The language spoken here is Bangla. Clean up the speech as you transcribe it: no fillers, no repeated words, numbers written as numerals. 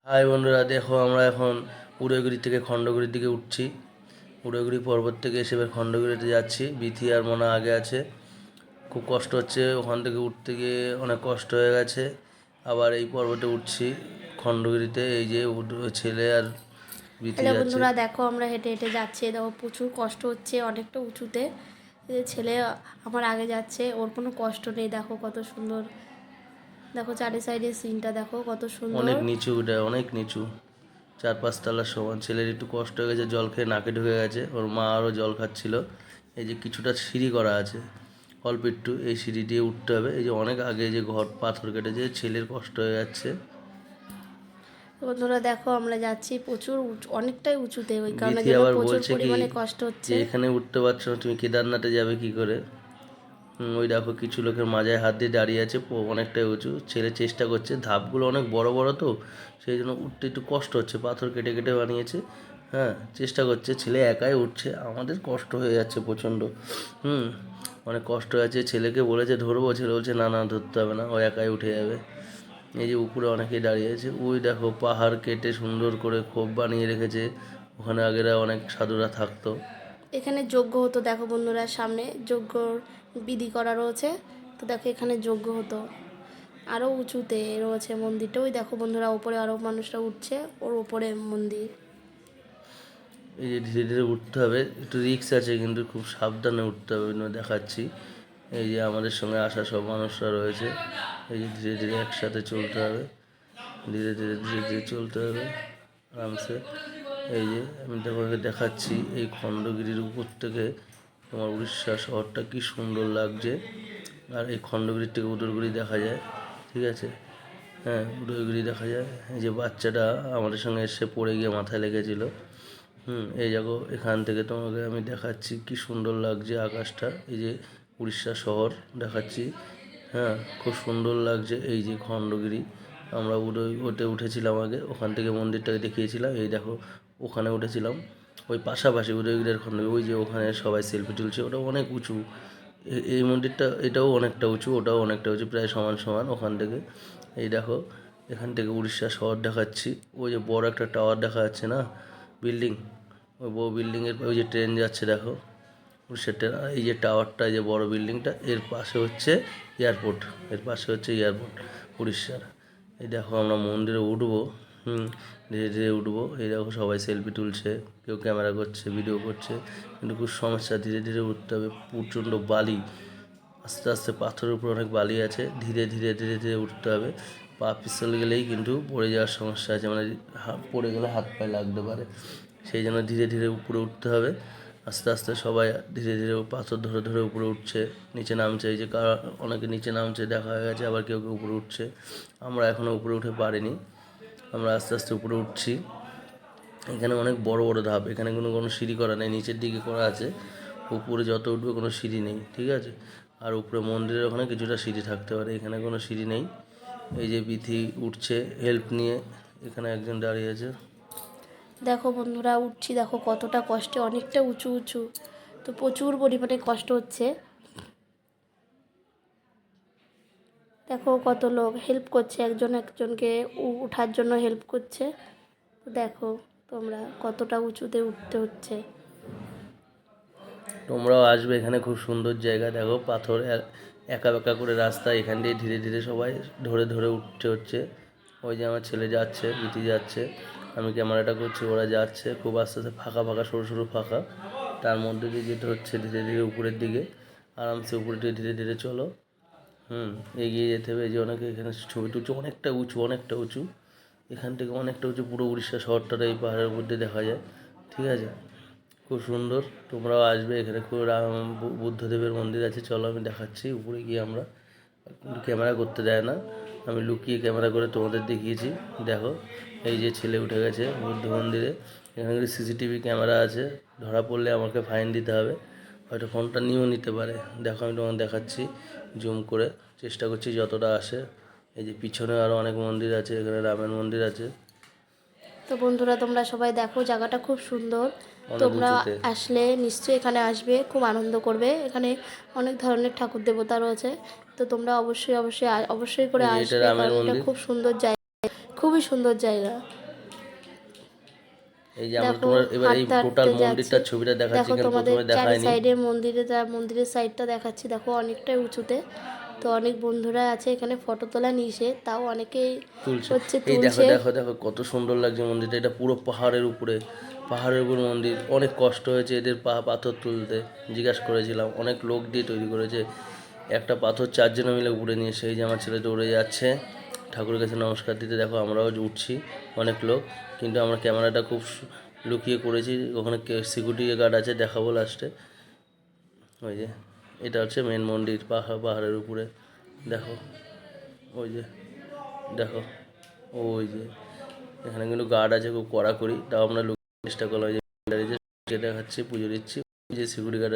হাই বন্ধুরা, দেখো আমরা এখন উদয়গিরি থেকে খণ্ডগিরির দিকে উঠছি। উদয়গিরি পর্বত থেকে এসে এবার খণ্ডগিরিতে যাচ্ছি। বিথি আর মোনা আগে আছে। খুব কষ্ট হচ্ছে, ওখান থেকে উঠতে গিয়ে অনেক কষ্ট হয়ে গেছে। আবার এই পর্বতে উঠছি খণ্ডগিরিতে। এই যে ছেলে আর বিথি হ্যালো যাচ্ছে। বন্ধুরা, দেখো আমরা হেঁটে হেঁটে যাচ্ছি। দেখো প্রচুর কষ্ট হচ্ছে, অনেকটা উঁচুতে। এই যে ছেলে আমার আগে যাচ্ছে, ওর কোনো কষ্ট নেই। দেখো কত সুন্দর, দেখো চারি সাইডে সিনটা দেখো কত সুন্দর। অনেক নিচু, এটা অনেক নিচু, 4-5 তলার সমান। ছেলের একটু কষ্ট হয়ে গেছে, জল খেয়ে নাকে ঢুকে গেছে। ওর মা আরও জল খাচ্ছিল। এই যে কিছুটা সিঁড়ি করা আছে, অল্প একটু, এই সিঁড়ি দিয়ে উঠতে হবে। এই যে অনেক আগে যে ঘর পাথর কেটেছে, ছেলের কষ্ট হয়ে যাচ্ছে। বন্ধুরা দেখো আমরা যাচ্ছি প্রচুর উঁচু, অনেকটাই উঁচুতে, ওই কারণের বিথি জন্য আবার প্রচুর বলছে কি পরিমাণে কষ্ট যে হচ্ছে। এখানে উঠতে পারছো না, তুমি কেদারনাথে যাবে কি করে? ওই দেখো কিছু লোকের মাজায় হাত দিয়ে দাঁড়িয়ে আছে, অনেকটাই উঁচু। ছেলে চেষ্টা করছে, ধাপগুলো অনেক বড় বড় তো, সেই জন্য উঠতে একটু কষ্ট হচ্ছে। পাথর কেটে কেটে বানিয়েছে। হ্যাঁ, চেষ্টা করছে। ছেলে একাই উঠছে, আমাদের কষ্ট হয়ে যাচ্ছে প্রচণ্ড। হুম, অনেক কষ্ট আছে। ছেলেকে বলেছে ধরবো, ছেলে বলছে না না, ধরতে হবে না, ও একাই উঠে যাবে। এই যে উপরে অনেকেই দাঁড়িয়ে আছে। ওই দেখো পাহাড় কেটে সুন্দর করে খোপ বানিয়ে রেখেছে। ওখানে আগেরা অনেক সাধুরা থাকতো। এখানে যজ্ঞ হতো, দেখো বন্ধুরা সামনে যজ্ঞর বিধি করা রয়েছে। তো দেখো এখানে যজ্ঞ হতো। আরও উঁচুতে রয়েছে মন্দিরটা, ওই দেখো বন্ধুরা ওপরে আরও মানুষরা উঠছে, ওর ওপরে মন্দির। এই যে ধীরে ধীরে উঠতে হবে, একটু রিস্ক আছে কিন্তু খুব সাবধানে উঠতে হবে। দেখাচ্ছি, এই যে আমাদের সঙ্গে আসা সব মানুষরা রয়েছে। এই যে ধীরে ধীরে একসাথে চলতে হবে, ধীরে ধীরে ধীরে ধীরে চলতে হবে আরামসে। এই যে আমি তোমাকে দেখাচ্ছি, এই খণ্ডগিরির উপর থেকে তোমার উড়িষ্যা শহরটা কি সুন্দর লাগছে। আর এই খণ্ডগিরির থেকে উদয়গিরি দেখা যায়, ঠিক আছে? হ্যাঁ, উদয়গিরি দেখা যায়। এই যে বাচ্চাটা আমাদের সঙ্গে এসে পড়ে গিয়ে মাথায় লেগেছিল। এই দেখো, এখান থেকে তোমাকে আমি দেখাচ্ছি কি সুন্দর লাগছে আকাশটা। এই যে উড়িষ্যা শহর দেখাচ্ছি। হ্যাঁ, খুব সুন্দর লাগছে। এই যে খণ্ডগিরি, আমরা ওতে উঠেছিলাম আগে, ওখান থেকে মন্দিরটাকে দেখিয়েছিলাম। এই দেখো, ওখানে উঠেছিলাম, ওই পাশাপাশি উদয়গিরির খণ্ডগিরি। ওই যে ওখানে সবাই সেলফি তুলছে, ওটা অনেক উঁচু। এই মন্দিরটা, এটাও অনেকটা উঁচু, ওটাও অনেকটা উঁচু, প্রায় সমান সমান ওখান থেকে। এই দেখো, এখান থেকে উড়িষ্যা শহর দেখাচ্ছি। ওই যে বড় একটা টাওয়ার দেখা যাচ্ছে না, বিল্ডিং, ওই বড় বিল্ডিংয়ের ওই যে ট্রেন যাচ্ছে দেখো, উড়িষ্যা ট্রেন। এই যে টাওয়ারটা, যে বড় বিল্ডিংটা, এর পাশে হচ্ছে এয়ারপোর্ট। এর পাশে হচ্ছে এয়ারপোর্ট উড়িষ্যার। এই দেখো আমরা মন্দিরে উঠবো। ধীরে ধীরে উঠবো। এই দেখো সবাই সেলফি তুলছে, কেউ ক্যামেরা করছে, ভিডিও করছে। কিন্তু খুব সমস্যা, ধীরে ধীরে উঠতে হবে। প্রচণ্ড বালি, আস্তে আস্তে পাথরের উপর অনেক বালি আছে। ধীরে ধীরে ধীরে ধীরে উঠতে হবে। পা পিছলে গেলেই কিন্তু পড়ে যাওয়ার সমস্যা আছে, মানে পড়ে গেলে হাত পায়ে লাগতে পারে। সেই জন্য ধীরে ধীরে উপরে উঠতে হবে। আস্তে আস্তে সবাই ধীরে ধীরে পাথর ধরে ধরে উপরে উঠছে, নিচে নামছে। এই যে অনেকে নিচে নামছে দেখা হয়ে গেছে, আবার কেউ কেউ উপরে উঠছে। আমরা এখনও উপরে উঠে পারিনি, আমরা আস্তে আস্তে উপরে উঠছি। এখানে অনেক বড় বড় ধাপ, এখানে কোনো সিঁড়ি করা নেই, নিচের দিকে করা আছে। উপরে যত উঠবে কোনো সিঁড়ি নেই, ঠিক আছে? আর উপরে মন্দিরের ওখানে কিছুটা সিঁড়ি থাকতে পারে, এখানে কোনো সিঁড়ি নেই। এই যে বিথি উঠছে হেল্প নিয়ে, এখানে একজন দাঁড়িয়ে আছে। দেখো বন্ধুরা উঠছি, দেখো কতটা কষ্টে, অনেকটা উঁচু উঁচু, তো প্রচুর পরিমাণে কষ্ট হচ্ছে। দেখো কত লোক হেল্প করছে, একজন একজনকে ওঠার জন্য হেল্প করছে। তো দেখো তোমরা কতটা উঁচুতে উঠতে হচ্ছে। তোমরাও আসবে, এখানে খুব সুন্দর জায়গা। দেখো পাথর একা বেঁকা করে রাস্তা, এখান দিয়ে ধীরে ধীরে সবাই ধরে ধরে উঠতে হচ্ছে। ওই যে আমার ছেলে যাচ্ছে, বিথি যাচ্ছে, আমি ক্যামেরাটা করছি, ওরা যাচ্ছে খুব আস্তে আস্তে, ফাঁকা ফাঁকা সরু সরু ফাঁকা, তার মধ্যে দিয়ে যেতে হচ্ছে ধীরে ধীরে উপরের দিকে। আরামসে উপরে দিয়ে ধীরে ধীরে চলো। এগিয়ে যেতে হবে। এই যে অনেকে এখানে ছবি তুলছে, অনেকটা উঁচু, অনেকটা উঁচু। এখান থেকে অনেকটা উঁচু, পুরো উড়িষ্যা শহরটা এই পাহাড়ের মধ্যে দেখা যায়, ঠিক আছে? খুব সুন্দর, তোমরাও আসবে। এখানে খুব বুদ্ধদেবের মন্দির আছে, চলো আমি দেখাচ্ছি। উপরে গিয়ে আমরা, ক্যামেরা করতে দেয় না, আমি লুকিয়ে ক্যামেরা করে তোমাদের দেখিয়েছি। দেখো, এই যে ছেলে উঠে গেছে বুদ্ধ মন্দিরে। এখানে সিসিটিভি ক্যামেরা আছে, ধরা পড়লে আমাকে ফাইন দিতে হবে, হয়তো ফোনটা নিয়েও নিতে পারে। দেখো আমি তোমাকে দেখাচ্ছি, জুম করে চেষ্টা করছি যতটা আসে। এই যে পিছনে আরও অনেক মন্দির আছে, এখানে রামের মন্দির আছে, তো বন্ধুরা তোমরা সবাই দেখো, জায়গাটা খুব সুন্দর। অনেক তোমরা উঁচুতে। আসলে নিশ্চয়ই এখানে আসবে, খুব আনন্দ করবে। এখানে অনেক ধরনের ঠাকুর দেবতা রয়েছে। তো তোমরা অবশ্যই অবশ্যই অবশ্যই করে এই যে এটা আসবে, রামের কারণ এটা মন্দির। খুব সুন্দর জায়গা, খুব খুবই সুন্দর জায়গা। এই যে আমরা দেখো তোমার এবার এই হাঁটতে টোটাল হাঁটতে মন্দিরটার যাচ্ছি। ছবিটা দেখাচ্ছি, দেখো কিন্তু তোমাদের প্রথমে চারি দেখায়নি। সাইডে মন্দিরের সাইডটা দেখাচ্ছি। দেখো অনেকটাই উঁচুতে, তো অনেক বন্ধুরা আছে এখানে ফটো তোলা নিষেধ, তাও অনেকেই তুলছে। হচ্ছে এই দেখো তুলছে। দেখো দেখো কত সুন্দর লাগছে মন্দিরটা। এটা পুরো পাহাড়ের উপরে, পাহাড়ের উপর মন্দির। অনেক কষ্ট হয়েছে এদের পাথর তুলতে, জিজ্ঞাসা করেছিলাম। অনেক লোক দিয়ে তৈরি করেছে। একটা পাথর 4 জনে মিলে উপরে নিয়ে, সেই যে আমার ছেলে দৌড়ে যাচ্ছে ঠাকুরের কাছে নমস্কার দিতে। দেখো আমরাও উঠছি অনেক লোক, কিন্তু আমরা ক্যামেরাটা খুব লুকিয়ে করেছি। ওখানে সিকিউরিটি গার্ড আছে, দেখাবো লাস্টে। ওই যে এটা হচ্ছে মেন মন্দির, পাহাড়ের উপরে। দেখো ওই যে, দেখো ওই যে এখানে কিন্তু গার্ড আছে খুব কড়াকড়ি, তাও আমরা লুকিয়ে চেষ্টা করলাম। এই যে দেখাচ্ছি, পুজো দিচ্ছি, যে সিকিউরিটি গার্ড